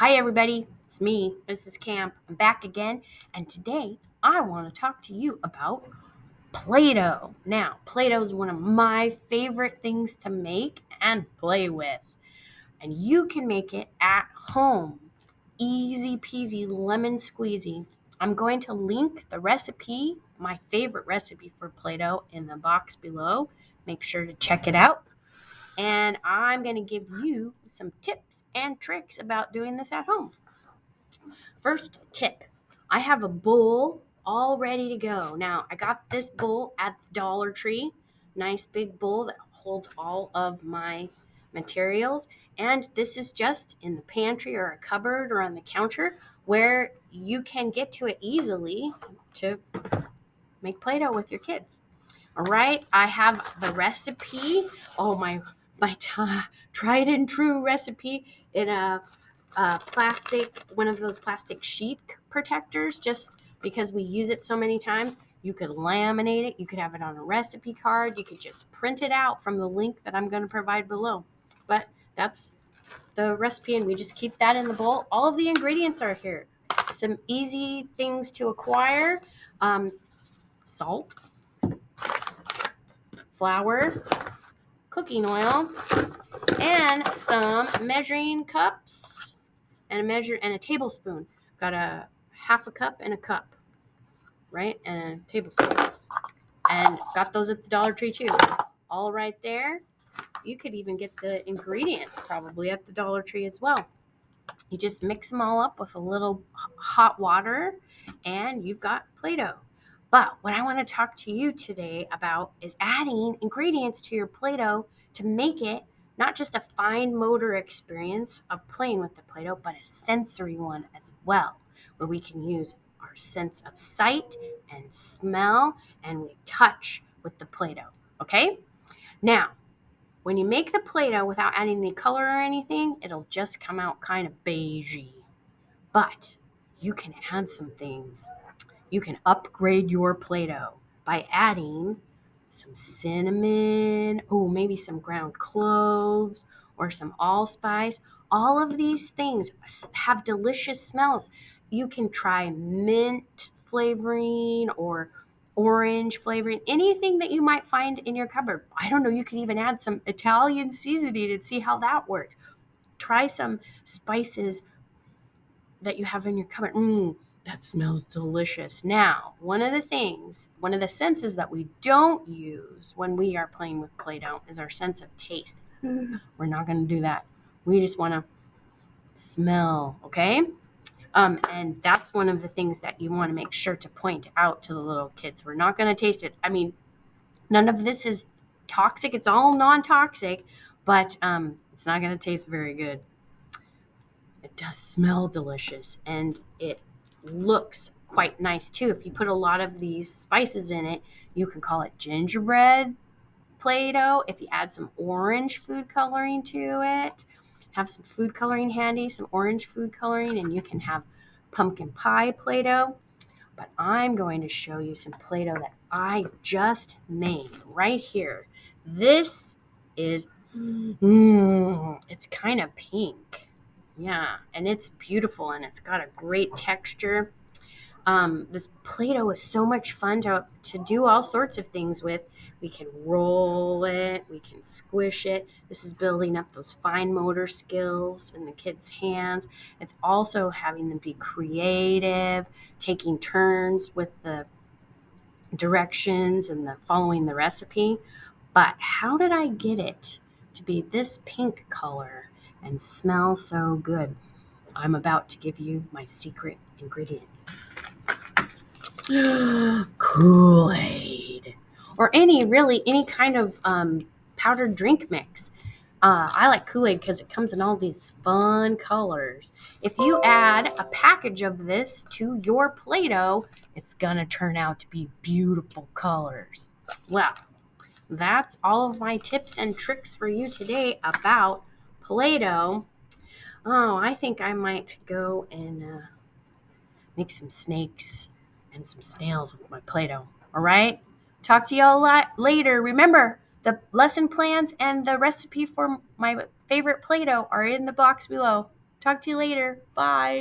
Hi, everybody. It's me, Mrs. Camp. I'm back again, and today I want to talk to you about Play Doh. Now, Play Doh is one of my favorite things to make and play with, and you can make it at home. Easy peasy, lemon squeezy. I'm going to link the recipe, my favorite recipe for Play Doh, in the box below. Make sure to check it out. And I'm going to give you some tips and tricks about doing this at home. First tip, I have a bowl all ready to go. Now, I got this bowl at the Dollar Tree. Nice big bowl that holds all of my materials. And this is just in the pantry or a cupboard or on the counter where you can get to it easily to make Play-Doh with your kids. All right, I have the recipe. Oh, tried and true recipe in a plastic, one of those plastic sheet protectors, just because we use it so many times. You could laminate it. You could have it on a recipe card. You could just print it out from the link that I'm going to provide below. But that's the recipe, and we just keep that in the bowl. All of the ingredients are here. Some easy things to acquire: salt, flour, cooking oil, and some measuring cups and a tablespoon. Got a half a cup and a cup, right? And a tablespoon. And got those at the Dollar Tree too. All right there. You could even get the ingredients probably at the Dollar Tree as well. You just mix them all up with a little hot water and you've got Play-Doh. But what I want to talk to you today about is adding ingredients to your Play-Doh to make it not just a fine motor experience of playing with the Play-Doh, but a sensory one as well, where we can use our sense of sight and smell and we touch with the Play-Doh. Okay? Now, when you make the Play-Doh without adding any color or anything, it'll just come out kind of beigey. But you can add some things. You can upgrade your Play-Doh by adding some cinnamon, maybe some ground cloves or some allspice. All of these things have delicious smells. You can try mint flavoring or orange flavoring, anything that you might find in your cupboard. I don't know, you can even add some Italian seasoning and see how that works. Try some spices that you have in your cupboard. That smells delicious. Now, one of the senses that we don't use when we are playing with Play-Doh is our sense of taste. We're not going to do that. We just want to smell, okay? And that's one of the things that you want to make sure to point out to the little kids. We're not going to taste it. I mean, none of this is toxic. It's all non-toxic, but it's not going to taste very good. It does smell delicious, and it looks quite nice too. If you put a lot of these spices in it, you can call it gingerbread Play-Doh. If you add some orange food coloring to it, have some food coloring handy, some orange food coloring, and you can have pumpkin pie Play-Doh. But I'm going to show you some Play-Doh that I just made right here. This is, it's kind of pink. Yeah, and it's beautiful and it's got a great texture. This Play-Doh is so much fun to do all sorts of things with. We can roll it, we can squish it. This is building up those fine motor skills in the kids' hands. It's also having them be creative, taking turns with the directions and following the recipe. But how did I get it to be this pink color and smell so good? I'm about to give you my secret ingredient. Kool-Aid. Or any kind of powdered drink mix. I like Kool-Aid because it comes in all these fun colors. If you add a package of this to your Play-Doh, it's going to turn out to be beautiful colors. Well, that's all of my tips and tricks for you today about Play-Doh. Oh, I think I might go and make some snakes and some snails with my Play-Doh. All right? Talk to y'all later. Remember, the lesson plans and the recipe for my favorite Play-Doh are in the box below. Talk to you later. Bye.